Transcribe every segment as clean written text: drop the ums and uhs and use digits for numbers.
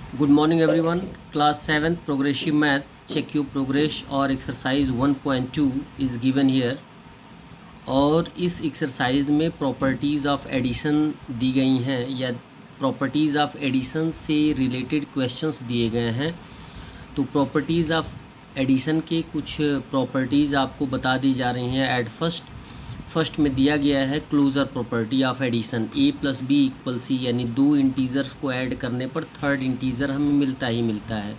Good morning everyone. Class 7th Progressive Math. Check your progress और exercise 1.2 is given here. और इस exercise में properties of addition दी गई हैं या प्रॉपर्टीज़ ऑफ एडिशन से रिलेटेड क्वेश्चंस दिए गए हैं। तो प्रॉपर्टीज़ ऑफ एडिशन के कुछ प्रॉपर्टीज़ आपको बता दी जा रही हैं। एट फर्स्ट में दिया गया है closure property of addition, a plus B equal C, यानी दो इंटीजर्स को ऐड करने पर थर्ड इंटीजर हमें मिलता ही मिलता है।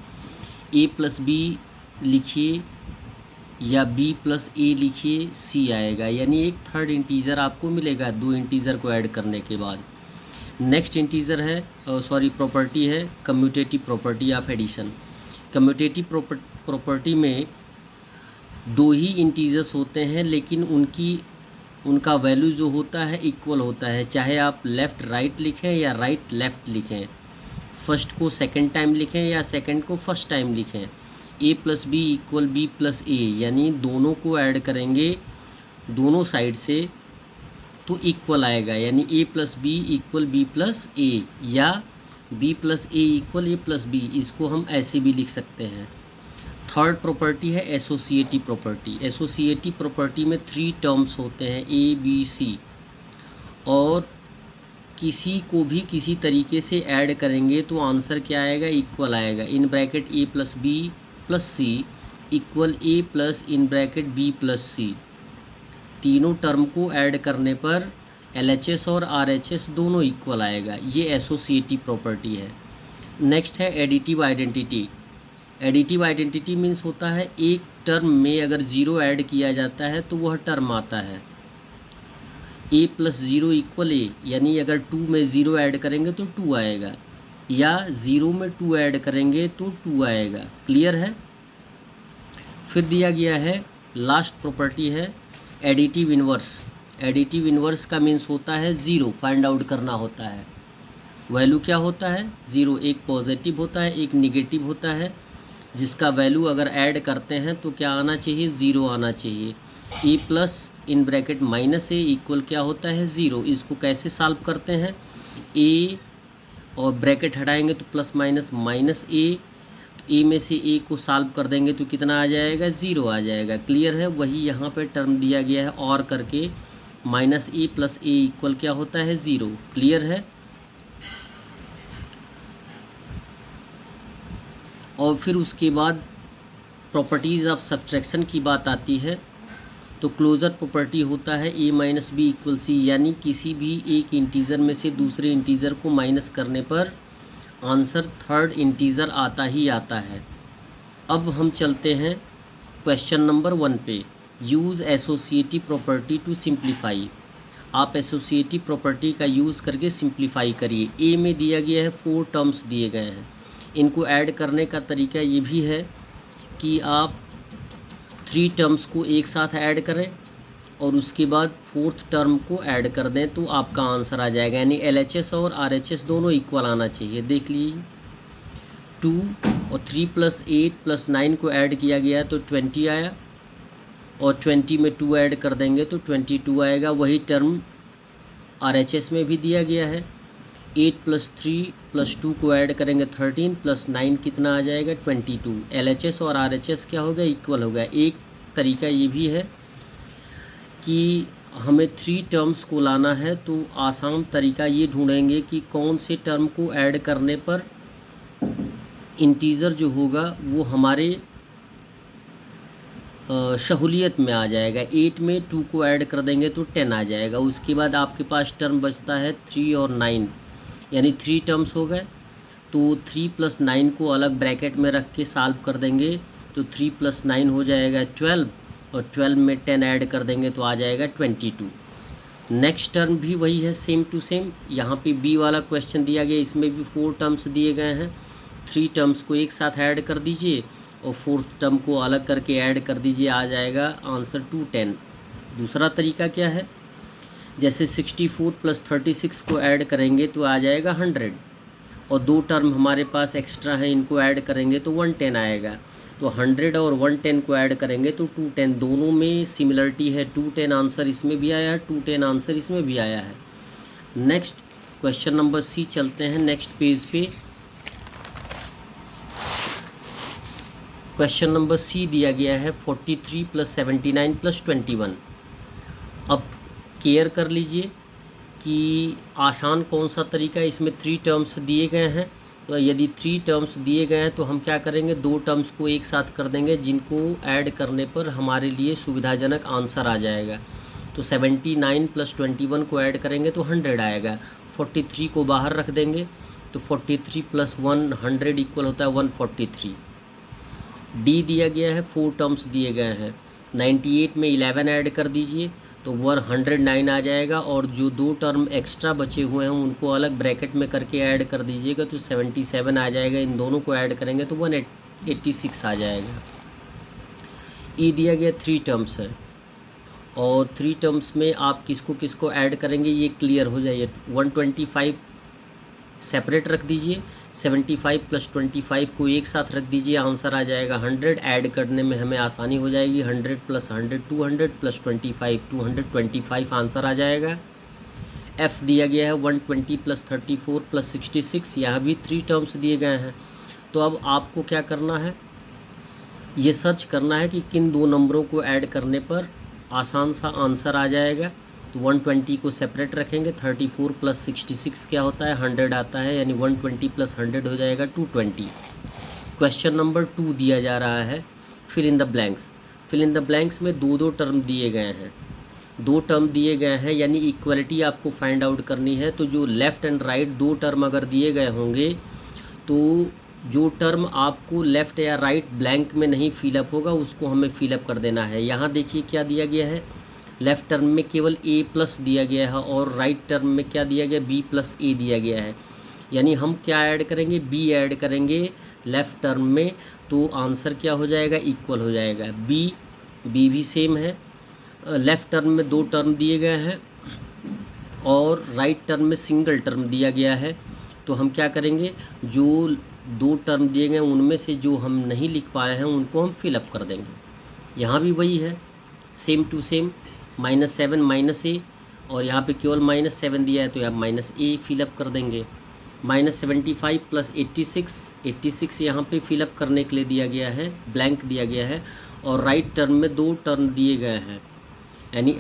a प्लस बी लिखिए या b प्लस a लिखिए, c आएगा, यानी एक थर्ड इंटीजर आपको मिलेगा दो इंटीजर को ऐड करने के बाद। नेक्स्ट इंटीजर है प्रॉपर्टी है commutative property of addition. Commutative property में दो ही इंटीजर्स होते हैं लेकिन उनका वैल्यू जो होता है इक्वल होता है, चाहे आप लेफ़्ट राइट लिखें या राइट लेफ़्ट लिखें, फर्स्ट को सेकंड टाइम लिखें या सेकंड को फर्स्ट टाइम लिखें। a plus B equal B plus A, यानी दोनों को ऐड करेंगे दोनों साइड से तो इक्वल आएगा, यानी a plus B equal B plus A या b plus A equal a plus B, इसको हम ऐसे भी लिख सकते हैं। थर्ड प्रॉपर्टी है एसोसिएटिव प्रॉपर्टी। एसोसिएटिव प्रॉपर्टी में थ्री टर्म्स होते हैं ए बी सी, और किसी को भी किसी तरीके से ऐड करेंगे तो आंसर क्या आएगा, इक्वल आएगा। In bracket A plus B plus C equal A plus in bracket B plus C. तीनों टर्म को ऐड करने पर LHS और RHS दोनों इक्वल आएगा। ये एसोसिएटिव प्रॉपर्टी है। नेक्स्ट है additive identity. Additive identity means होता है एक टर्म में अगर ज़ीरो ऐड किया जाता है तो वह टर्म आता है a प्लस ज़ीरो इक्वल ए, यानी अगर 2 में ज़ीरो ऐड करेंगे तो 2 आएगा, या 0 में 2 ऐड करेंगे तो 2 आएगा। क्लियर है। फिर दिया गया है लास्ट प्रॉपर्टी है एडिटिव इन्वर्स। एडिटिव इन्वर्स का मीन्स होता है ज़ीरो फाइंड आउट करना होता है। वैल्यू क्या होता है, ज़ीरो। एक पॉजिटिव होता है एक निगेटिव होता है, जिसका वैल्यू अगर ऐड करते हैं तो क्या आना चाहिए, ज़ीरो आना चाहिए। A plus in bracket minus A equal क्या होता है, ज़ीरो। इसको कैसे सॉल्व करते हैं, ए और ब्रैकेट हटाएंगे तो प्लस माइनस माइनस ए, ए में से ए को सॉल्व कर देंगे तो कितना आ जाएगा, ज़ीरो आ जाएगा। क्लियर है। वही यहाँ पे टर्म दिया गया है और करके minus A plus A equal क्या होता है, ज़ीरो। क्लियर है। और फिर उसके बाद प्रॉपर्टीज़ ऑफ सब्ट्रैक्शन की बात आती है। तो क्लोजर प्रॉपर्टी होता है a minus B equal C, यानी किसी भी एक इंटीज़र में से दूसरे इंटीज़र को माइनस करने पर आंसर थर्ड इंटीज़र आता ही आता है। अब हम चलते हैं क्वेश्चन नंबर 1 पे। Use associative property to simplify. आप एसोसिएटिव प्रॉपर्टी का यूज़ करके सिंप्लीफाई करिए। ए में दिया गया है 4 टर्म्स दिए गए हैं। इनको ऐड करने का तरीका ये भी है कि आप 3 टर्म्स को एक साथ ऐड करें और उसके बाद 4th टर्म को ऐड कर दें तो आपका आंसर आ जाएगा, यानी LHS और RHS दोनों इक्वल आना चाहिए। देख लीजिए 2 और 3 प्लस 8 प्लस 9 को ऐड किया गया तो 20 आया, और 20 में 2 ऐड कर देंगे तो 22 आएगा। वही टर्म RHS में भी दिया गया है। 8 प्लस 3 प्लस 2 को ऐड करेंगे 13 प्लस 9 कितना आ जाएगा, 22। LHS और RHS क्या हो गया, इक्वल हो गया। एक तरीका ये भी है कि हमें 3 टर्म्स को लाना है तो आसान तरीका ये ढूंढेंगे कि कौन से टर्म को ऐड करने पर इंटीज़र जो होगा वो हमारे सहूलियत में आ जाएगा। 8 में 2 को ऐड कर देंगे तो 10 आ जाएगा। उसके बाद आपके पास टर्म बचता है 3 और 9, यानी 3 टर्म्स हो गए। तो 3 प्लस 9 को अलग ब्रैकेट में रख के सॉल्व कर देंगे तो 3 प्लस 9 हो जाएगा 12, और 12 में 10 ऐड कर देंगे तो आ जाएगा 22। नेक्स्ट टर्म भी वही है, सेम टू सेम। यहाँ पे बी वाला क्वेश्चन दिया गया, इसमें भी 4 टर्म्स दिए गए हैं। 3 टर्म्स को एक साथ ऐड कर दीजिए और 4th टर्म को अलग करके ऐड कर दीजिए, आ जाएगा आंसर 210। दूसरा तरीका क्या है, जैसे 64 प्लस 36 को ऐड करेंगे तो आ जाएगा 100, और 2 टर्म हमारे पास एक्स्ट्रा हैं, इनको ऐड करेंगे तो 110 आएगा। तो 100 और 110 को ऐड करेंगे तो 210, दोनों में सिमिलरिटी है। 210 आंसर इसमें भी आया है, 210 आंसर इसमें भी आया है। नेक्स्ट क्वेश्चन नंबर सी चलते हैं नेक्स्ट पेज पे। क्वेश्चन नंबर सी दिया गया है 43 + 79 + 21। अब केयर कर लीजिए कि आसान कौन सा तरीका है। इसमें 3 टर्म्स दिए गए हैं, तो यदि 3 टर्म्स दिए गए हैं तो हम क्या करेंगे, 2 टर्म्स को एक साथ कर देंगे, जिनको ऐड करने पर हमारे लिए सुविधाजनक आंसर आ जाएगा। तो 79 + 21 को ऐड करेंगे तो 100 आएगा। 43 को बाहर रख देंगे तो 43 + 100 इक्वल होता है 143। डी दिया गया है, 4 टर्म्स दिए गए हैं। 98 में 11 ऐड कर दीजिए तो 109 आ जाएगा, और जो 2 टर्म एक्स्ट्रा बचे हुए हैं उनको अलग ब्रैकेट में करके ऐड कर दीजिएगा तो 77 आ जाएगा। इन दोनों को ऐड करेंगे तो 186 आ जाएगा। ई दिया गया 3 टर्म्स है, और 3 टर्म्स में आप किसको किसको ऐड करेंगे ये क्लियर हो जाइए। 125 सेपरेट रख दीजिए, 75 + 25 को एक साथ रख दीजिए, आंसर आ जाएगा 100। ऐड करने में हमें आसानी हो जाएगी। 100 + 100 200 + 25 225 आंसर आ जाएगा। एफ़ दिया गया है 120 + 34 + 66, यहाँ भी 3 टर्म्स दिए गए हैं। तो अब आपको क्या करना है, ये सर्च करना है कि किन 2 नंबरों को ऐड करने पर आसान सा आंसर आ जाएगा। तो 120 को सेपरेट रखेंगे, 34 + 66 क्या होता है 100 आता है, यानी 120 + 100 हो जाएगा 220। क्वेश्चन नंबर 2 दिया जा रहा है fill in the blanks. Fill in the blanks में 2 टर्म दिए गए हैं, 2 टर्म दिए गए हैं, यानी इक्वलिटी आपको फाइंड आउट करनी है। तो जो लेफ़्ट एंड राइट 2 टर्म अगर दिए गए होंगे तो जो टर्म आपको लेफ़्ट या राइट ब्लैंक में नहीं फिलअप होगा उसको हमें फिलअप कर देना है। यहाँ देखिए क्या दिया गया है, लेफ़्ट टर्म में केवल a+ दिया गया है, और राइट टर्म में क्या दिया गया, b + a दिया गया है। यानी हम क्या ऐड करेंगे, b ऐड करेंगे लेफ़्ट टर्म में, तो आंसर क्या हो जाएगा, इक्वल हो जाएगा। b भी सेम है। लेफ़्ट टर्म में 2 टर्म दिए गए हैं और राइट टर्म में सिंगल टर्म दिया गया है। तो हम क्या करेंगे, जो 2 टर्म दिए गए उनमें से जो हम नहीं लिख पाए हैं उनको हम फिलअप कर देंगे। यहाँ भी वही है, सेम टू सेम, -7 -a, और यहाँ पे केवल -7 दिया है तो यहाँ -a फिलअप कर देंगे। -75 + 86 यहाँ पे फिलअप करने के लिए दिया गया है, ब्लैंक दिया गया है। और राइट टर्म में 2 टर्म दिए गए हैं, यानी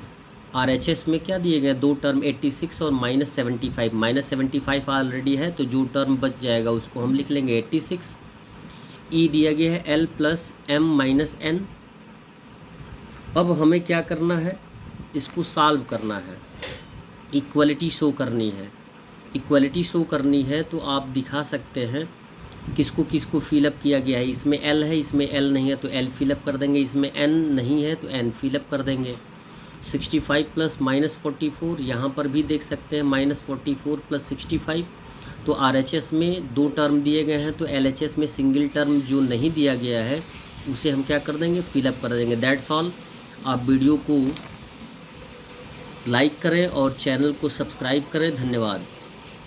RHS में क्या दिए गए, 2 टर्म 86 और -75। -75 ऑलरेडी है तो जो टर्म बच जाएगा उसको हम लिख लेंगे 86। ई दिया गया है L + M - N। अब हमें क्या करना है, इसको सॉल्व करना है, इक्वलिटी शो करनी है। इक्वलिटी शो करनी है तो आप दिखा सकते हैं किसको किसको फिलअप किया गया है। इसमें L है, इसमें L नहीं है तो L फिलअप कर देंगे, इसमें N नहीं है तो N फिलअप कर देंगे। 65 + -44 यहाँ पर भी देख सकते हैं, -44 + 65। तो RHS में 2 टर्म दिए गए हैं, तो LHS में सिंगल टर्म जो नहीं दिया गया है उसे हम क्या कर देंगे, फिलअप कर देंगे। That's all. आप वीडियो को लाइक करें और चैनल को सब्सक्राइब करें। धन्यवाद।